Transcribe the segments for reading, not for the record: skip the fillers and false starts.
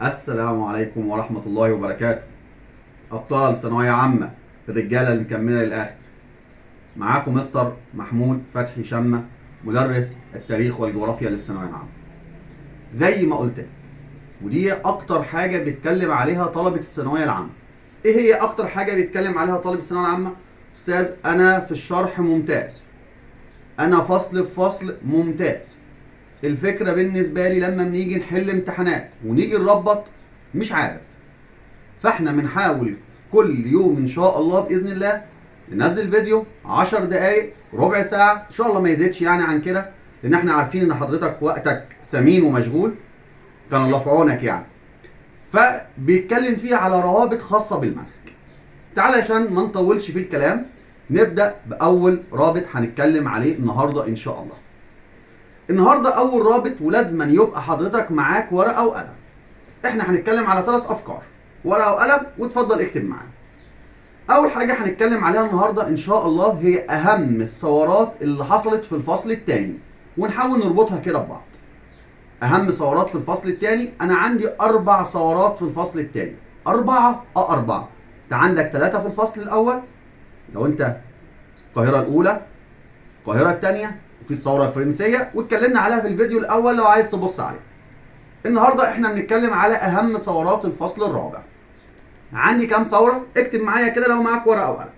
السلام عليكم ورحمة الله وبركاته. أبطال ثانوية عامة، الرجالة اللي مكملة للآخر. معاكم مستر محمود فتحي شمة، مدرس التاريخ والجغرافيا للثانوية العامة. زي ما قلت لك، ودي أكتر حاجة بيتكلم عليها طلبة الثانوية العامة. إيه هي أكتر حاجة بيتكلم عليها طالب الثانوية العامة؟ أستاذ أنا في الشرح ممتاز، أنا فصل في فصل ممتاز. الفكرة بالنسبة لي لما بنيجي نحل امتحانات ونيجي نربط مش عارف. فاحنا بنحاول كل يوم ان شاء الله باذن الله ننزل فيديو 10 دقايق ربع ساعه ان شاء الله، ما يزيدش يعني عن كده، لان احنا عارفين ان حضرتك وقتك ثمين ومشغول، كان الله في عونك يعني. فبيتكلم فيه على روابط خاصه بالمنهج. تعالى عشان ما نطولش في الكلام نبدا باول رابط هنتكلم عليه النهارده ان شاء الله. النهارده اول رابط، ولازما يبقى حضرتك معاك ورقه وقلم. احنا هنتكلم على 3 افكار، ورقه وقلم وتفضل اكتب معانا. اول حاجه هنتكلم عليها النهارده ان شاء الله هي اهم الثورات اللي حصلت في الفصل الثاني، ونحاول نربطها كده ببعض. اهم ثورات في الفصل الثاني، انا عندي 4 ثورات في الفصل الثاني. 4 4. انت عندك 3 في الفصل الاول لو انت القاهره الاولى، القاهره الثانيه، وفي الثوره الفرنسيه واتكلمنا عليها في الفيديو الاول لو عايز تبص عليه. النهارده احنا بنتكلم على اهم ثورات الفصل الرابع. عندي كام ثوره؟ اكتب معايا كده لو معاك ورقه وقلم.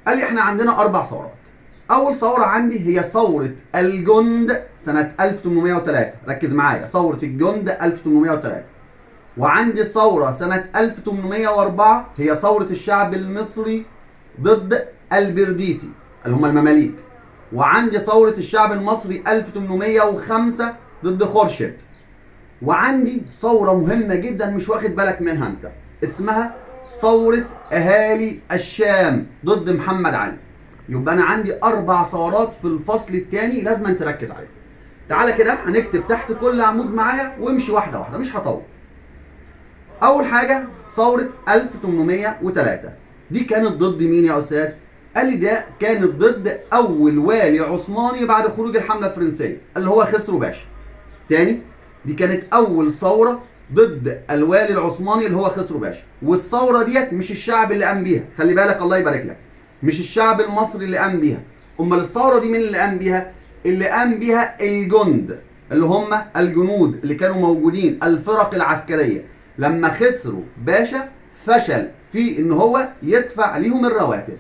قال لي احنا عندنا 4 ثورات. اول ثوره عندي هي ثوره الجند سنه 1803. ركز معايا، ثوره الجند 1803. وعندي ثوره سنه 1804 هي ثوره الشعب المصري ضد البرديسي اللي هم المماليك. وعندي ثوره الشعب المصري 1805 ضد خورشيد. وعندي ثوره مهمه جدا مش واخد بالك منها انت، اسمها ثورة أهالي الشام ضد محمد علي. يبقى أنا عندي 4 ثورات في الفصل الثاني لازم تركز عليها. تعالى كده هنكتب تحت كل عمود معايا وامشي واحدة واحدة مش هطول. أول حاجة ثورة 1803، دي كانت ضد مين يا أستاذ؟ قال لي ده كانت ضد أول والي عثماني بعد خروج الحملة الفرنسية اللي هو خسرو باشا. تاني، دي كانت أول ثورة ضد الوالي العثماني اللي هو خسرو باشا. والثوره ديت مش الشعب اللي قام بيها، خلي بالك الله يبارك لك، مش الشعب المصري اللي قام بيها. امال الثوره دي مين اللي قام بيها؟ اللي قام بيها الجند، اللي هم الجنود اللي كانوا موجودين، الفرق العسكريه. لما خسروا باشا فشل في ان هو يدفع ليهم الرواتب.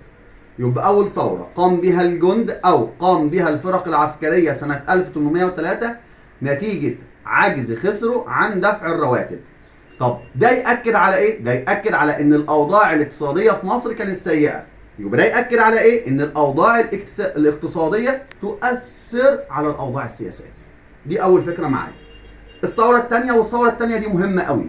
يبقى اول ثوره قام بها الجند او قام بها الفرق العسكريه سنه 1803 نتيجه عجز خسروا عن دفع الرواتب. طب ده يأكد على ايه؟ ده يأكد على ان الاوضاع الاقتصادية في مصر كانت سيئة. يبقى ده يأكد على ايه؟ ان الاوضاع الاقتصادية تؤثر على الاوضاع السياسية. دي اول فكرة معايا. الثورة الثانية، والثورة الثانية دي مهمة قوي،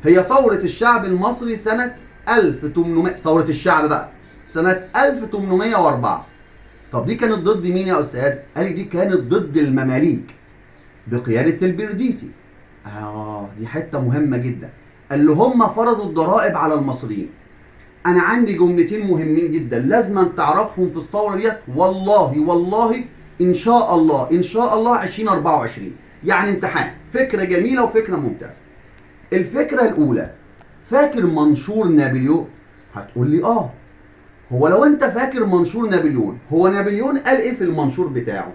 هي ثورة الشعب المصري سنة 1800. ثورة الشعب بقى سنة 1804. طب دي كانت ضد مين يا استاذ؟ قال لي دي كانت ضد المماليك بقيادة البرديسي. دي حته مهمه جدا، اللي هم فرضوا الضرائب على المصريين. انا عندي جملتين مهمين جدا لازم تعرفهم في الثوره ديت، والله ان شاء الله 2024 يعني امتحان. فكره جميله وفكره ممتازه. الفكره الاولى، فاكر منشور نابليون؟ هتقول لي هو لو انت فاكر منشور نابليون، هو نابليون قال ايه في المنشور بتاعه؟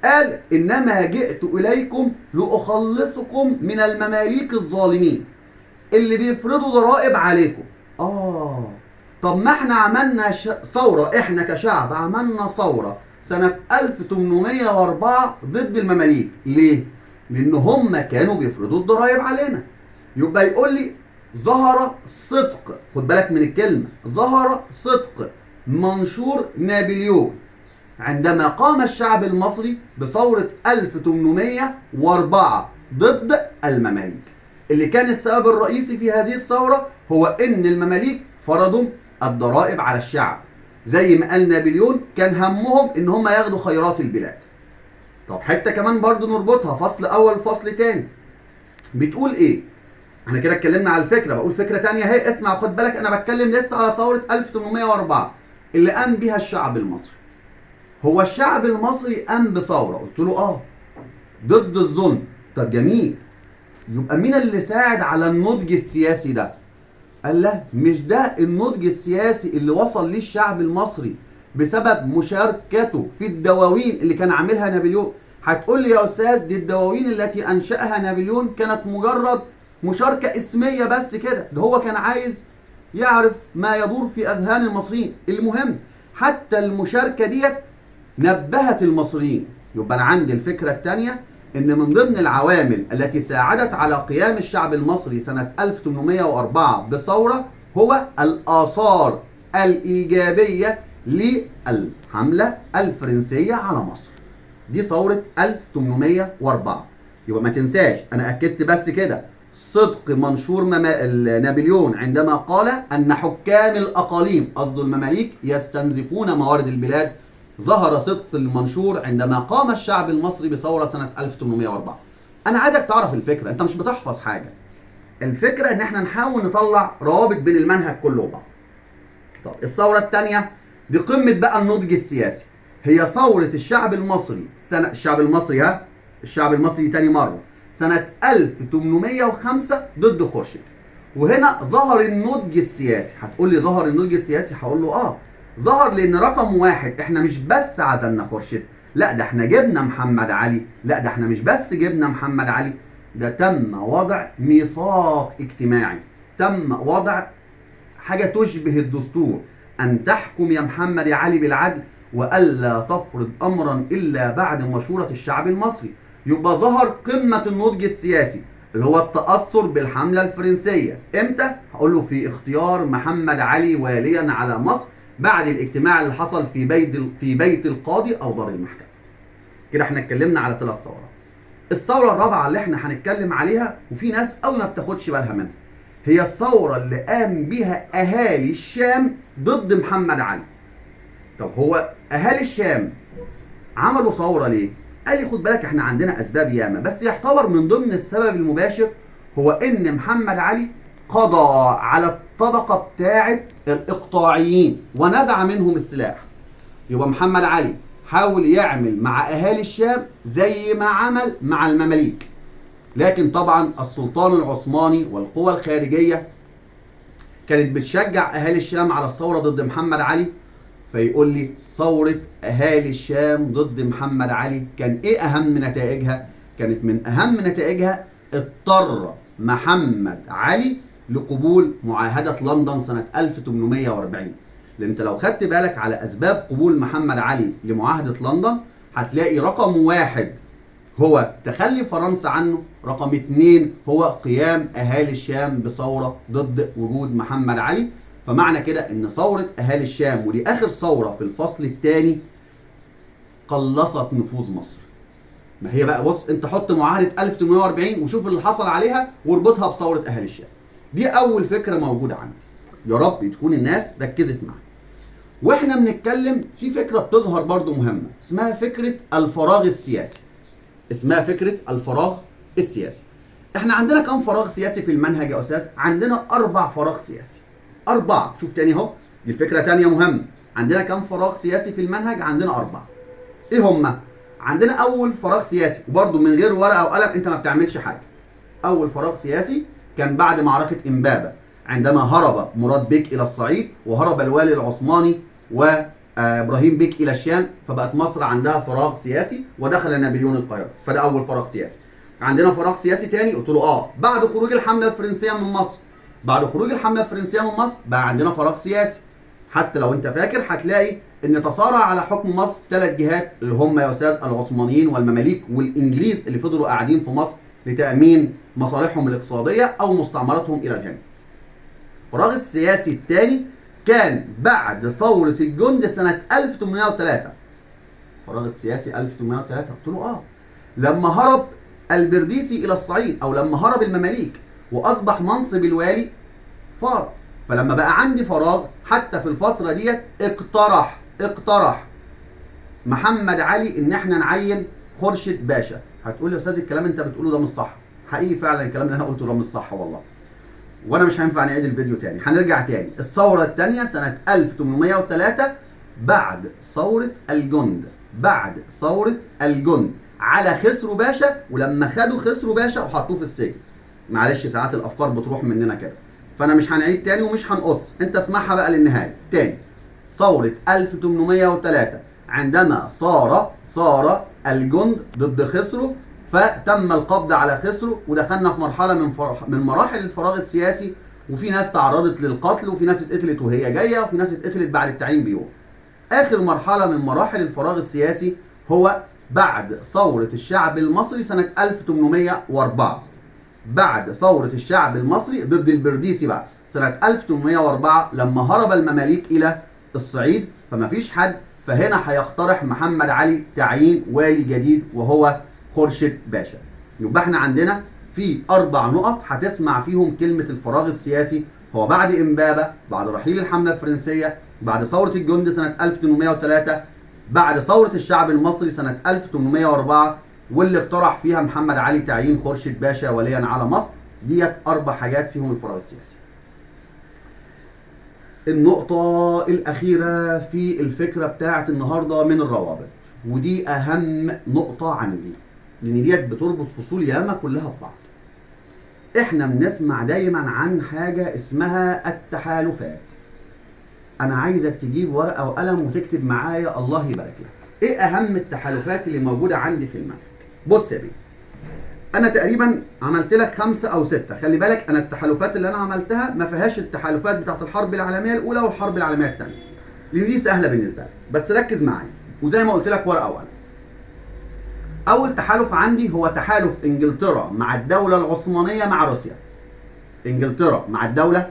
قال إنما جئت إليكم لأخلصكم من المماليك الظالمين اللي بيفرضوا ضرائب عليكم. طب ما احنا عملنا ثورة، احنا كشعب عملنا ثورة سنة 1804 ضد المماليك. ليه؟ لأن هم كانوا بيفرضوا الضرائب علينا. يبقى يقول لي ظهر صدق، خد بالك من الكلمة، ظهر صدق منشور نابليون عندما قام الشعب المصري بثورة 1804 ضد المماليك، اللي كان السبب الرئيسي في هذه الثورة هو ان المماليك فرضوا الضرائب على الشعب. زي ما قال نابليون كان همهم ان هم ياخدوا خيرات البلاد. طب حتة كمان برضو نربطها، فصل اول فصل تاني بتقول ايه؟ احنا كده اتكلمنا على الفكرة، بقول فكرة تانية اهي، اسمع خد بالك، انا بتكلم لسه على ثورة 1804 اللي قام بها الشعب المصري. هو الشعب المصري قام بثوره، قلت له ضد الظلم. طب جميل، يبقى مين اللي ساعد على النضج السياسي ده؟ قال لا، مش ده النضج السياسي اللي وصل ليه الشعب المصري بسبب مشاركته في الدواوين اللي كان عاملها نابليون. هتقول لي يا استاذ دي الدواوين التي انشأها نابليون كانت مجرد مشاركة اسمية بس كده، ده هو كان عايز يعرف ما يدور في اذهان المصريين. المهم حتى المشاركة ديت نبهت المصريين. يبقى انا عندي الفكرة الثانية ان من ضمن العوامل التي ساعدت على قيام الشعب المصري سنة 1804 بثورة هو الآثار الإيجابية للحملة الفرنسية على مصر. دي ثورة 1804. يبقى ما تنساش انا اكدت بس كده صدق منشور نابليون عندما قال ان حكام الاقاليم، قصده المماليك، يستنزفون موارد البلاد. ظهر صدق المنشور عندما قام الشعب المصري بثورة سنة 1804. انا عايزك تعرف الفكرة، انت مش بتحفظ حاجة. الفكرة ان احنا نحاول نطلع روابط بين المنهج كله وبعض. طب الثورة الثانية دي قمة بقى النضج السياسي، هي ثورة الشعب المصري الشعب المصري تاني مرة سنة 1805 ضد خورشيد. وهنا ظهر النضج السياسي. هتقول لي ظهر النضج السياسي، هقول له ظهر لان رقم واحد احنا مش بس عزلنا خورشيد، لا ده احنا جبنا محمد علي، لا ده احنا مش بس جبنا محمد علي، ده تم وضع ميثاق اجتماعي، تم وضع حاجة تشبه الدستور، ان تحكم يا محمد يا علي بالعدل والا تفرض امرا الا بعد مشورة الشعب المصري. يبقى ظهر قمة النضج السياسي اللي هو التأثر بالحملة الفرنسية. امتى؟ هقول له في اختيار محمد علي واليا على مصر بعد الاجتماع اللي حصل في بيت القاضي او دار المحكمة. كده احنا اتكلمنا على 3 ثورات. الثورة الرابعة اللي احنا هنتكلم عليها وفي ناس قوي ما بتاخدش بالها منها، هي الثورة اللي قام بها اهالي الشام ضد محمد علي. طب هو اهالي الشام عملوا ثورة ليه؟ قال لي خد بالك احنا عندنا اسباب ياما، بس يعتبر من ضمن السبب المباشر هو ان محمد علي قضى على الطبقة بتاعة الاقطاعيين ونزع منهم السلاح. يبقى محمد علي حاول يعمل مع اهالي الشام زي ما عمل مع المماليك، لكن طبعا السلطان العثماني والقوى الخارجية كانت بتشجع اهالي الشام على الثورة ضد محمد علي. فيقول لي ثورة اهالي الشام ضد محمد علي كان ايه اهم نتائجها؟ كانت من اهم نتائجها اضطر محمد علي لقبول معاهدة لندن سنة 1840. لان انت لو خدت بالك على اسباب قبول محمد علي لمعاهدة لندن هتلاقي رقم 1 هو تخلي فرنسا عنه، رقم 2 هو قيام اهالي الشام بثورة ضد وجود محمد علي. فمعنى كده ان ثورة اهالي الشام ودي اخر ثورة في الفصل الثاني قلصت نفوذ مصر. ما هي بقى بص، انت حط معاهدة 1840 وشوف اللي حصل عليها واربطها بثورة اهالي الشام. دي اول فكرة موجودة عندي، يا رب تكون الناس ركزت معايا. واحنا بنتكلم في فكرة بتظهر برضو مهمة اسمها فكرة الفراغ السياسي. احنا عندنا كم فراغ سياسي في المنهج يا استاذ؟ عندنا 4 فراغ سياسي. 4. شوف تاني اهو، دي فكرة تانية مهمة. عندنا كم فراغ سياسي في المنهج؟ عندنا 4. ايه هما؟ عندنا اول فراغ سياسي، وبرضه من غير ورقة وقلم انت ما بتعملش حاجة. اول فراغ سياسي كان بعد معركة امبابة، عندما هرب مراد بيك الى الصعيد وهرب الوالي العثماني وابراهيم بيك الى الشام، فبقت مصر عندها فراغ سياسي ودخل نابليون القاهرة. فده اول فراغ سياسي. عندنا فراغ سياسي تاني قلت له بعد خروج الحملة الفرنسية من مصر. بعد خروج الحملة الفرنسية من مصر بقى عندنا فراغ سياسي. حتى لو انت فاكر هتلاقي ان تصارع على حكم مصر 3 جهات اللي هم يا استاذ العثمانيين والمماليك والانجليز اللي فضلوا قاعدين في مصر لتأمين مصالحهم الاقتصادية او مستعمرتهم الى الهند. الفراغ السياسي الثاني كان بعد ثورة الجند سنة 1803. الفراغ السياسي 1803 قلت له لما هرب البرديسي الى الصعيد او لما هرب المماليك واصبح منصب الوالي فارغ. فلما بقى عندي فراغ حتى في الفترة ديت اقترح محمد علي ان احنا نعين خورشيد باشا. هتقول لي يا استاذ الكلام انت بتقوله ده مش صح. حقيقي فعلا الكلام اللي انا قلته ده مش صح والله، وانا مش هينفع نعيد الفيديو تاني. هنرجع تاني. الثورة الثانية سنة 1803 بعد ثورة الجند على خسرو باشا، ولما خدوا خسرو باشا وحطوه في السجن معلش ساعات الافكار بتروح مننا كده، فانا مش هنعيد تاني ومش هنقص، انت اسمعها بقى للنهايه تاني. ثوره 1803 عندما صار الجند ضد خسرو، فتم القبض على خسرو، ودخلنا في مرحله من مراحل الفراغ السياسي، وفي ناس تعرضت للقتل، وفي ناس اتقتلت وهي جايه، وفي ناس اتقتلت بعد التعيين بيوم. اخر مرحله من مراحل الفراغ السياسي هو بعد ثوره الشعب المصري سنه 1804. بعد ثوره الشعب المصري ضد البرديسي بقى سنه 1804 لما هرب المماليك الى الصعيد، فما فيش حد، فهنا هيقترح محمد علي تعيين والي جديد وهو خورشيد باشا. يبقى احنا عندنا في 4 نقط هتسمع فيهم كلمه الفراغ السياسي، هو بعد امبابه، بعد رحيل الحمله الفرنسيه، بعد ثوره الجند سنه 1803، بعد ثوره الشعب المصري سنه 1804، واللي اقترح فيها محمد علي تعيين خورشيد باشا وليا على مصر. ديت 4 حاجات فيهم الفراغ السياسي. النقطة الأخيرة في الفكرة بتاعت النهاردة من الروابط، ودي أهم نقطة عندي، لأن ديت بتربط فصول ياما كلها ببعض. إحنا بنسمع دايما عن حاجة اسمها التحالفات. أنا عايزك تجيب ورقة وقلم وتكتب معايا، الله يبارك لك. إيه أهم التحالفات اللي موجودة عندي في المنهج؟ بص يا بيه، انا تقريبا عملت لك 5 أو 6. خلي بالك انا التحالفات اللي انا عملتها ما فيهاش التحالفات بتاعت الحرب العالميه الاولى والحرب العالميه الثانيه، لان دي سهله بالنسبه لك، بس ركز معايا وزي ما قلت لك ورقه وقلم. اول تحالف عندي هو تحالف انجلترا مع الدوله العثمانيه مع روسيا. انجلترا مع الدوله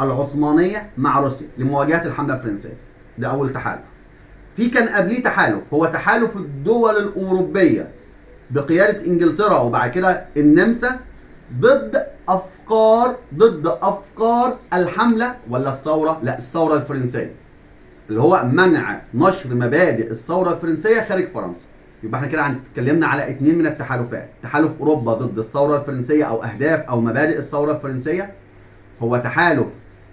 العثمانيه مع روسيا لمواجهه الحمله الفرنسيه، ده اول تحالف. في كان قبليه تحالف هو تحالف الدول الاوروبيه بقيادة انجلترا وبعد كده النمسا ضد افكار الحملة ولا الثورة؟ لا، الثورة الفرنسية، اللي هو منع نشر مبادئ الثورة الفرنسية خارج فرنسا. يبقى احنا كده اتكلمنا على 2 من التحالفات، تحالف اوروبا ضد الثورة الفرنسية او اهداف او مبادئ الثورة الفرنسية، هو تحالف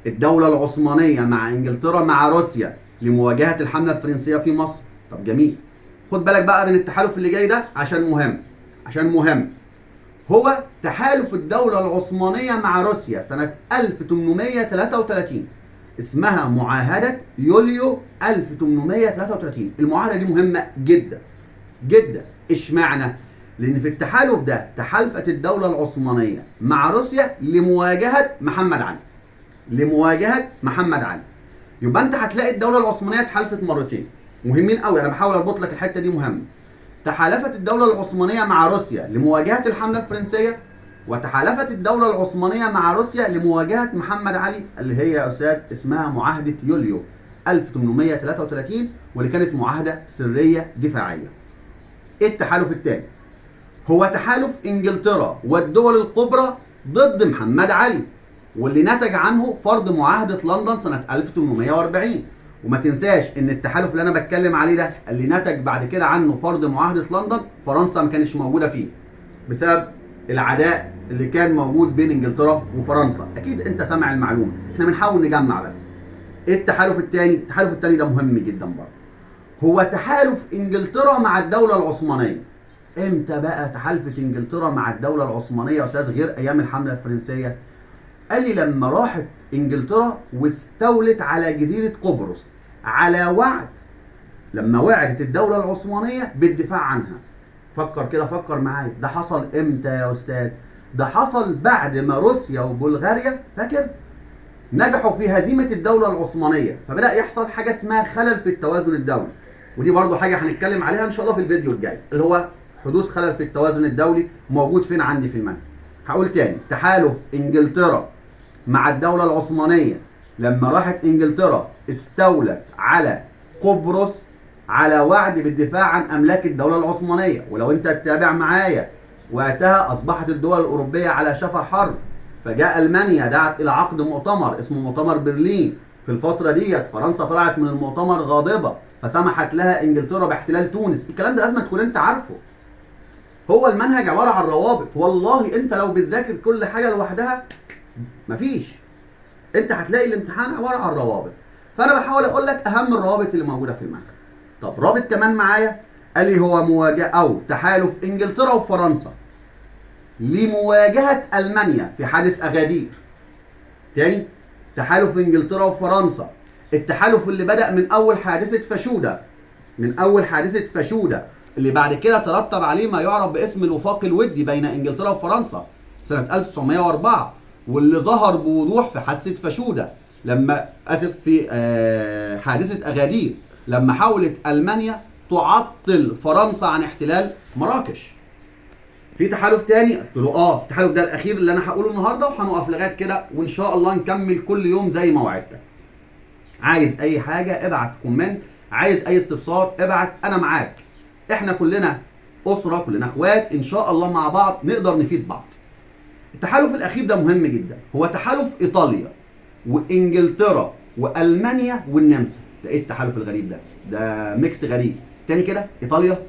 الدولة العثمانية مع انجلترا مع روسيا لمواجهة الحملة الفرنسية في مصر. طب جميل، خد بالك بقى من التحالف اللي جاي ده عشان مهم. هو تحالف الدولة العثمانية مع روسيا سنة 1833، اسمها معاهدة يوليو 1833. المعاهدة دي مهمة جدا جدا. اشمعنى؟ لأن في التحالف ده تحالفت الدولة العثمانية مع روسيا لمواجهة محمد علي. يبقى انت هتلاقي الدولة العثمانية اتحالفت مرتين مهمين قوي، انا بحاول اربط لك الحته دي مهمه. تحالفت الدوله العثمانيه مع روسيا لمواجهه الحمله الفرنسيه، وتحالفت الدوله العثمانيه مع روسيا لمواجهه محمد علي، اللي هي يا استاذ اسمها معاهده يوليو 1833، واللي كانت معاهده سريه دفاعيه. ايه التحالف الثاني؟ هو تحالف انجلترا والدول الكبرى ضد محمد علي، واللي نتج عنه فرض معاهده لندن سنه 1840. وما تنساش ان التحالف اللي انا بتكلم عليه ده اللي نتج بعد كده عنه فرض معاهده لندن، فرنسا ما كانتش موجوده فيه بسبب العداء اللي كان موجود بين انجلترا وفرنسا. اكيد انت سامع المعلومه، احنا بنحاول نجمع بس. ايه التحالف الثاني؟ التحالف الثاني ده مهم جدا برضه، هو تحالف انجلترا مع الدوله العثمانيه. امتى بقى تحالفت انجلترا مع الدوله العثمانيه يا استاذ غير ايام الحمله الفرنسيه؟ قال لي لما راحت انجلترا واستولت على جزيره قبرص على وعد، لما وعدت الدوله العثمانيه بالدفاع عنها. فكر كده، فكر معايا، ده حصل امتى يا استاذ؟ ده حصل بعد ما روسيا وبلغاريا، فاكر، نجحوا في هزيمه الدوله العثمانيه، فبدا يحصل حاجه اسمها خلل في التوازن الدولي. ودي برضو حاجه هنتكلم عليها ان شاء الله في الفيديو الجاي، اللي هو حدوث خلل في التوازن الدولي، موجود فين عندي في المنهج. هقول تاني، تحالف انجلترا مع الدولة العثمانية لما راحت انجلترا استولت على قبرص على وعد بالدفاع عن املاك الدولة العثمانية. ولو انت تتابع معايا، وقتها اصبحت الدول الاوروبية على شفا حرب، فجاء المانيا دعت الى عقد مؤتمر اسمه مؤتمر برلين. في الفترة ديت فرنسا طلعت من المؤتمر غاضبة، فسمحت لها انجلترا باحتلال تونس. الكلام ده لازم تكون انت عارفه. هو المنهج عبارة عن روابط، والله انت لو بتذاكر كل حاجة لوحدها مفيش، انت هتلاقي الامتحان عباره عن روابط. فانا بحاول اقول لك اهم الروابط اللي موجوده في المنهج. طب رابط كمان معايا، قال لي هو مواجهه او تحالف انجلترا وفرنسا لمواجهة ألمانيا في حادث أغادير. تاني، تحالف إنجلترا وفرنسا، التحالف اللي بدأ من أول حادثة فاشودة، اللي بعد كده ترتب عليه ما يعرف باسم الوفاق الودي بين إنجلترا وفرنسا سنة 1904، واللي ظهر بوضوح في حادثة فاشودة في حادثة أغادير لما حاولت ألمانيا تعطل فرنسا عن احتلال مراكش. في تحالف تاني قلت له التحالف ده الاخير اللي انا هقوله النهارده، وهنقف لغايه كده وان شاء الله نكمل كل يوم زي ما وعدتك. عايز اي حاجه ابعت كومنت، عايز اي استفسار ابعت، انا معاك. احنا كلنا اسره، كلنا اخوات، ان شاء الله مع بعض نقدر نفيد بعض. التحالف الاخير ده مهم جدا، هو تحالف ايطاليا وانجلترا والمانيا والنمسا. ده ايه التحالف الغريب ده؟ ده ميكس غريب. تاني كده، ايطاليا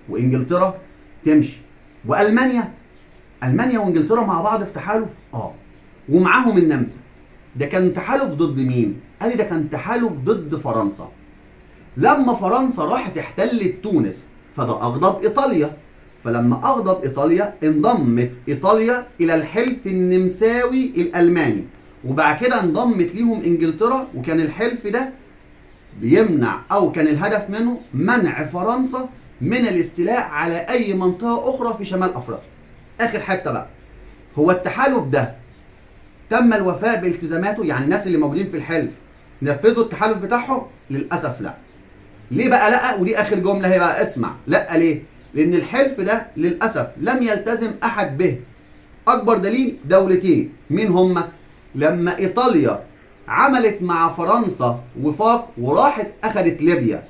وانجلترا تمشي، والمانيا وانجلترا مع بعض في تحالف ومعاهم النمسا. ده كان تحالف ضد مين؟ قال لي ده كان تحالف ضد فرنسا. لما فرنسا راحت احتلت تونس فده اغضب ايطاليا، فلما اغضب ايطاليا انضمت ايطاليا الى الحلف النمساوي الالماني، وبعد كده انضمت ليهم انجلترا، وكان الحلف ده بيمنع او كان الهدف منه منع فرنسا من الاستيلاء على اي منطقه اخرى في شمال افريقيا. اخر حته بقى، هو التحالف ده تم الوفاء بالتزاماته؟ يعني الناس اللي موجودين في الحلف نفذوا التحالف بتاعهم؟ للاسف لا. ليه بقى لا؟ ودي اخر جمله هي بقى، اسمع. لا ليه؟ لان الحلف ده للاسف لم يلتزم احد به. اكبر دليل دولتين، مين هما؟ لما ايطاليا عملت مع فرنسا وفاق وراحت اخذت ليبيا،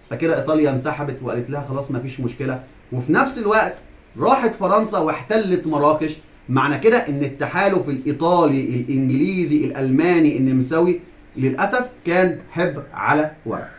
فكده ايطاليا انسحبت وقالت لها خلاص مفيش مشكله، وفي نفس الوقت راحت فرنسا واحتلت مراكش. معنى كده ان التحالف الايطالي الانجليزي الالماني النمساوي للاسف كان حبر على ورق.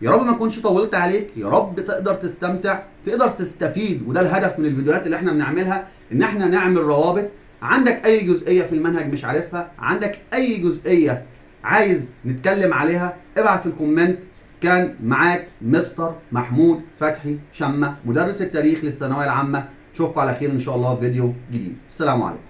يا رب ما اكونش طولت عليك، يا رب تقدر تستمتع، تقدر تستفيد، وده الهدف من الفيديوهات اللي احنا بنعملها، ان احنا نعمل روابط. عندك اي جزئيه في المنهج مش عارفها، عندك اي جزئيه عايز نتكلم عليها، ابعت في الكومنت. كان معاك مستر محمود فتحي شمة، مدرس التاريخ للثانويه العامه. اشوفكم على خير ان شاء الله في فيديو جديد. السلام عليكم.